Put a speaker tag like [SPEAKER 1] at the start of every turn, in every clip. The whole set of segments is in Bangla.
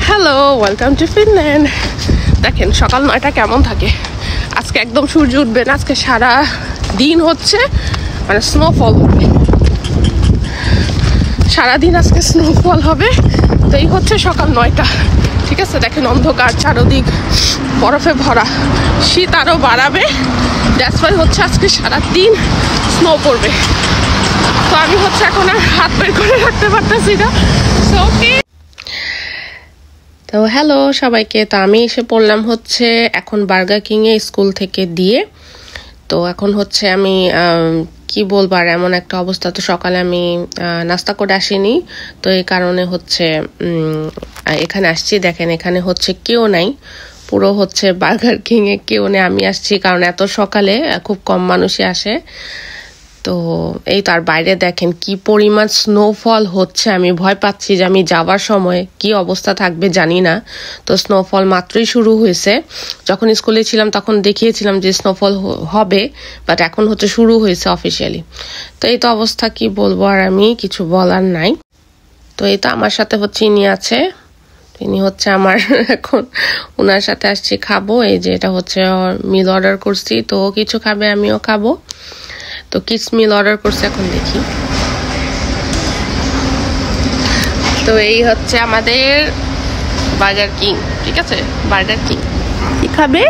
[SPEAKER 1] Hello, welcome to Finland. দেখেন সকাল 9টা কেমন থাকে। আজকে একদম সূর্য উঠবে না, আজকে সারা দিন হচ্ছে মানে স্নোফল হবে, সারাদিন আজকে স্নোফল হবে। তো এই হচ্ছে সকাল 9টা, ঠিক আছে। দেখেন অন্ধকার, চারদিক বরফে ভরা, শীত আরও বাড়াবে। দ্যাটস ওয়াই হচ্ছে আজকে সারাদিন স্নো পড়বে। তো আমি হচ্ছে এখন আর হাত বের করে রাখতে পারতেছি না। সো ওকে, তো হ্যালো সবাইকে। তো আমি এসে পড়লাম হচ্ছে এখন বার্গার কিংয়ে স্কুল থেকে দিয়ে। তো এখন হচ্ছে আমি কি বলবো, আর এমন একটা অবস্থা। তো সকালে আমি নাস্তা করে আসিনি, তো এই কারণে হচ্ছে এখানে আসছি। দেখেন এখানে হচ্ছে কেউ নাই, পুরো হচ্ছে বার্গার কিংয়ে কেউ নেই। আমি আসছি কারণ এত সকালে খুব কম মানুষই আসে। তো এই তো, আর বাইরে দেখেন কি পরিমাণ স্নোফল হচ্ছে। আমি ভয় পাচ্ছি যে আমি যাওয়ার সময় কি অবস্থা থাকবে জানি না। তো স্নোফল মাত্রই শুরু হয়েছে। যখন স্কুলে ছিলাম তখন দেখিয়েছিলাম যে স্নোফল হবে, বাট এখন হচ্ছে শুরু হয়েছে অফিসিয়ালি। তো এই তো অবস্থা, কি বলবো, আর আমি কিছু বলার নাই। তো এই তো আমার সাথে হচ্ছে ইনি আছে, তিনি হচ্ছে আমার এখন ওনার সাথে আসছি খাবো। এই যে এটা হচ্ছে মিল অর্ডার করছি, তো কিছু খাবে আমিও খাবো। তো কিডস মিল অর্ডার করছে, এখন দেখি। তো এই হচ্ছে আমাদের বার্গার কিং, ঠিক আছে। বার্গার কিং কি খাবে?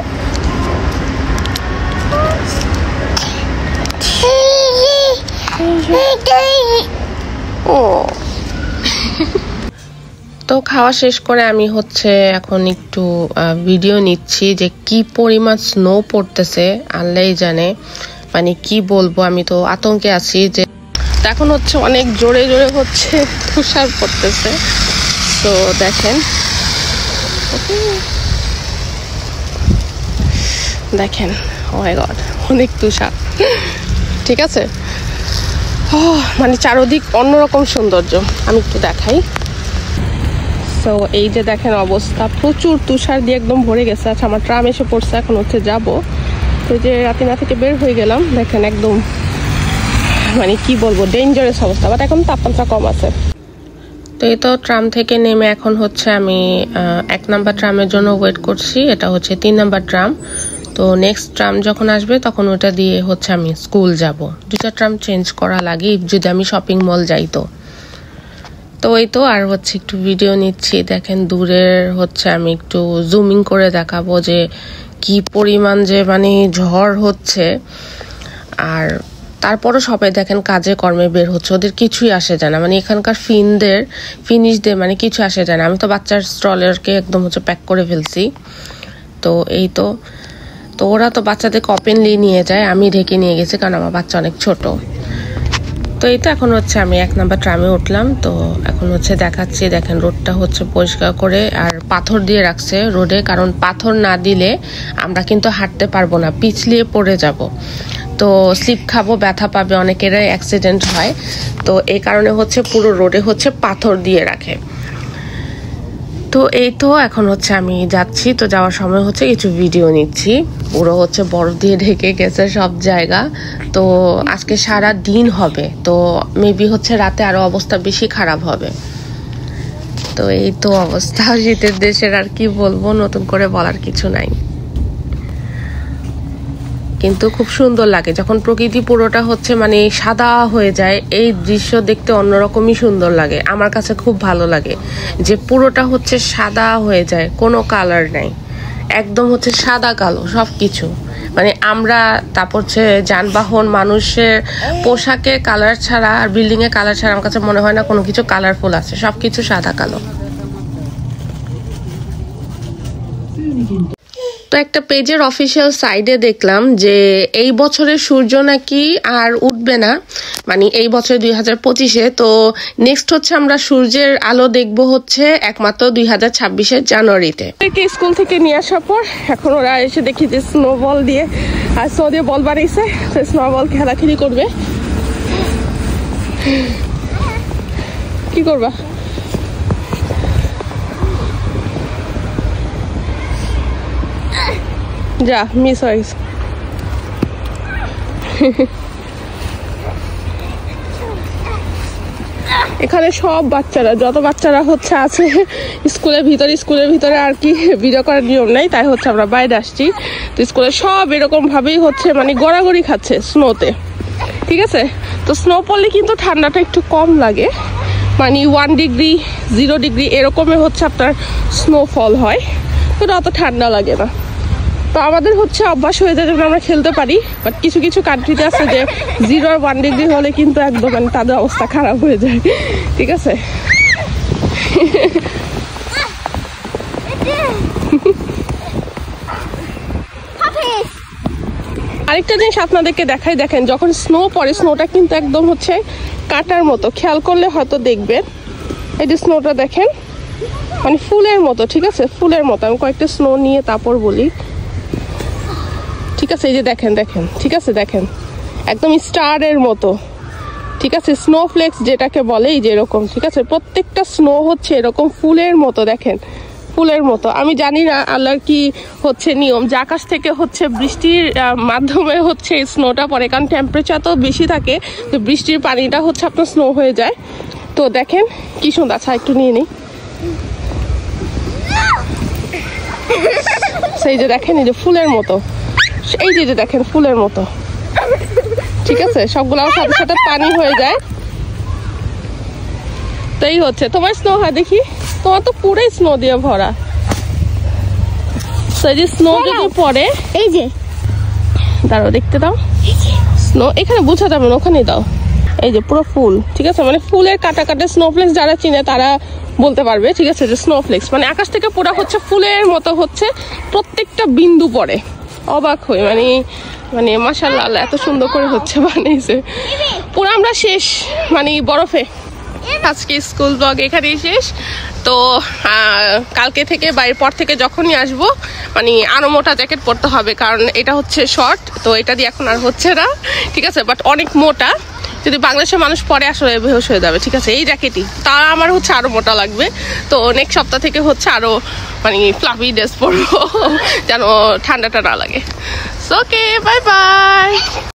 [SPEAKER 1] ও তো খাওয়া শেষ করে আমি হচ্ছে এখন একটু ভিডিও নিচ্ছি যে কি পরিমাণ স্নো পড়তেছে আল্লাহ জানে। মানে কি বলবো, আমি তো আতঙ্কে আছি যে এখন হচ্ছে অনেক জোরে জোরে হচ্ছে তুষার পড়তেছে। তো দেখেন দেখেন, ও মাই গড, অনেক তুষার, ঠিক আছে। মানে চারদিক অন্যরকম সৌন্দর্য। আমি একটু দেখাই। তো এই যে দেখেন অবস্থা, প্রচুর তুষার দিয়ে একদম ভরে গেছে। আচ্ছা, আমার ট্রাম এসে পড়ছে, এখন হচ্ছে যাবো। তো যে রাতিনা থেকে বের হয়ে গেলাম, দেখেন একদম মানে কি বলবো, ডেঞ্জারাস অবস্থা। বাট এখন তাপমাত্রা কম আছে। তো এই তো ট্রাম থেকে নেমে এখন হচ্ছে আমি 1 নাম্বার ট্রামের জন্য ওয়েট করছি। এটা হচ্ছে 3 নাম্বার ট্রাম। তো নেক্সট ট্রাম যখন আসবে তখন ওটা দিয়ে হচ্ছে আমি স্কুল যাব। 2টা ট্রাম চেঞ্জ করা লাগে যদি আমি শপিং মল যাই। তো এই তো, আর হচ্ছে একটু ভিডিও নিচ্ছি। দেখেন দূরের হচ্ছে আমি একটু জুমিং করে দেখাবো যে কি পরিমাণ যে মানে ঝড় হচ্ছে। আর তারপরও সবাই দেখেন কাজে কর্মে বের হচ্ছে, ওদের কিছুই আসে যায় না। মানে এখানকার ফিনিশদের মানে কিছু আসে যায় না। আমি তো বাচ্চার স্ট্রলারকে একদম হচ্ছে প্যাক করে ফেলছি। তো এই তো, তো ওরা তো বাচ্চাদেরকে ওপেনলি নিয়ে যায়, আমি ঢেকে নিয়ে গেছি কারণ আমার বাচ্চা অনেক ছোট। তো এই তো এখন হচ্ছে আমি 1 নাম্বার ট্রামে উঠলাম। তো এখন হচ্ছে দেখাচ্ছি, দেখেন রোডটা হচ্ছে পরিষ্কার করে আর পাথর দিয়ে রাখছে রোডে, কারণ পাথর না দিলে আমরা কিন্তু হাঁটতে পারবো না, পিছলিয়ে পড়ে যাব। তো স্লিপ খাবো, ব্যথা পাবে, অনেকেরই অ্যাক্সিডেন্ট হয়। তো এই কারণে হচ্ছে পুরো রোডে হচ্ছে পাথর দিয়ে রাখে। তো এই তো এখন হচ্ছে আমি যাচ্ছি। তো যাওয়ার সময় হচ্ছে কিছু ভিডিও নিচ্ছি। পুরো হচ্ছে বরফ দিয়ে ঢেকে গেছে সব জায়গা। তো আজকে সারা দিন হবে, তো মেবি হচ্ছে রাতে আরো অবস্থা বেশি খারাপ হবে। তো এই তো অবস্থা শীতের দেশের, আর কি বলবো, নতুন করে বলার কিছু নাই। কিন্তু খুব সুন্দর লাগে যখন প্রকৃতি পুরোটা হচ্ছে মানে সাদা হয়ে যায়। এই দৃশ্য দেখতে অন্যরকমই সুন্দর লাগে, আমার কাছে খুব ভালো লাগে যে পুরোটা হচ্ছে সাদা হয়ে যায়, কোনো কালার নাই, একদম হচ্ছে সাদা কালো সবকিছু। মানে আমরা, তারপর হচ্ছে যানবাহন, মানুষের পোশাকের কালার ছাড়া আর বিল্ডিং এর কালার ছাড়া আমার কাছে মনে হয় না কোনো কিছু কালারফুল আছে, সবকিছু সাদা কালো। তো একটা পেজের অফিসিয়াল সাইডে দেখলাম যে এই বছরের সূর্য নাকি আর উঠবে না, মানে এই বছর 2025-এ। তো নেক্সট হচ্ছে আমরা সূর্যের আলো দেখবো হচ্ছে একমাত্র 2026-এর জানুয়ারিতে। স্কুল থেকে নিয়ে আসার পর এখন ওরা এসে দেখি যে স্নোবল দিয়ে আর স্নো দিয়ে বল বানিয়েছে, স্নোবল খেলাখেলি করবে। কি করবা? যা, মিস হয়ে গেছে। এখানে সব বাচ্চারা, যত বাচ্চারা হচ্ছে আছে স্কুলের ভিতরে আর কি ভিডিও করার নিয়ম নাই, তাই হচ্ছে আমরা বাইরে আসছি। তো স্কুলে সব এরকম ভাবেই হচ্ছে মানে গড়াগড়ি খাচ্ছে স্নোতে, ঠিক আছে। তো স্নো পড়লে কিন্তু ঠান্ডাটা একটু কম লাগে, মানে 1 ডিগ্রি 0 ডিগ্রি এরকমে হচ্ছে আপনার স্নোফল হয়, তো অত ঠান্ডা লাগে না। তো আমাদের হচ্ছে অভ্যাস হয়ে যায় যখন আমরা খেলতে পারি, বাট কিছু কিছু কান্ট্রিতে আছে যে 0 আর 1 ডিগ্রি হলে কিন্তু একদম মানে তাদের অবস্থা খারাপ হয়ে যায়, ঠিক আছে। আরেকটা জিনিস আপনাদেরকে দেখাই, দেখেন যখন স্নো পড়ে স্নোটা কিন্তু একদম হচ্ছে কাটার মতো, খেয়াল করলে হয়তো দেখবেন। এই যে স্নোটা দেখেন মানে ফুলের মতো, ঠিক আছে, ফুলের মতো। আমি কয়েকটা স্নো নিয়ে তারপর বলি, ঠিক আছে। এই যে দেখেন, ঠিক আছে, দেখেন একদম স্টারের মতো, ঠিক আছে। স্নোফ্লেক্স যেটাকে বলে এই যে এরকম, ঠিক আছে। প্রত্যেকটা স্নো হচ্ছে এরকম ফুলের মতো, দেখেন ফুলের মতো। আমি জানি না আল্লাহর কি হচ্ছে নিয়ম, যে আকাশ থেকে হচ্ছে বৃষ্টির মাধ্যমে হচ্ছে স্নোটা পড়ে, কারণ টেম্পারেচার তো বেশি থাকে, তো বৃষ্টির পানিটা হচ্ছে আপনার স্নো হয়ে যায়। তো দেখেন কি সুন্দর। আচ্ছা একটু নিয়ে নিই। সেই যে দেখেন এই যে ফুলের মতো, এই যে দেখেন ফুলের মতো, ঠিক আছে। সবগুলো সাথে সাথে পানি হয়ে যায়, তাই হচ্ছে। তোমার স্নো হয় দেখি, তোমার তো পুরোই স্নো দিয়ে ভরা। সেই যে স্নো যদি পড়ে, এই যে দাঁড়াও দেখতে দাও, স্নো এখানে বোঝা যাবে না, ওখানে দাও। এই যে পুরো ফুল, ঠিক আছে, মানে ফুলের কাটা কাটা স্নোফ্লেক্স যারা চিনে তারা বলতে পারবে, ঠিক আছে, যে স্নোফ্লেক্স মানে আকাশ থেকে পুরো হচ্ছে ফুলের মতো হচ্ছে প্রত্যেকটা বিন্দু পড়ে। অবাক হই, মানে মাশাআল্লাহ এত সুন্দর করে হচ্ছে বানিয়েছে। পুরো আমরা শেষ মানে বরফে। আজকে স্কুল ব্লগ এখানেই শেষ। তো কালকে থেকে বাইরের পর থেকে যখনই আসবো মানে আরো মোটা জ্যাকেট পরতে হবে, কারণ এটা হচ্ছে শর্ট, তো এটা দিয়ে এখন আর হচ্ছে না, ঠিক আছে। বাট অনেক মোটা, যদি বাংলাদেশের মানুষ পরে আসলে বেহুশ হয়ে যাবে, ঠিক আছে। এই জ্যাকেটই তা আমার হচ্ছে আরো মোটা লাগবে। তো নেক্সট সপ্তাহ থেকে হচ্ছে আরো মানে ফ্লাফি ড্রেস পরবো যেন ঠান্ডাটা না লাগে। ওকে, বাই বাই।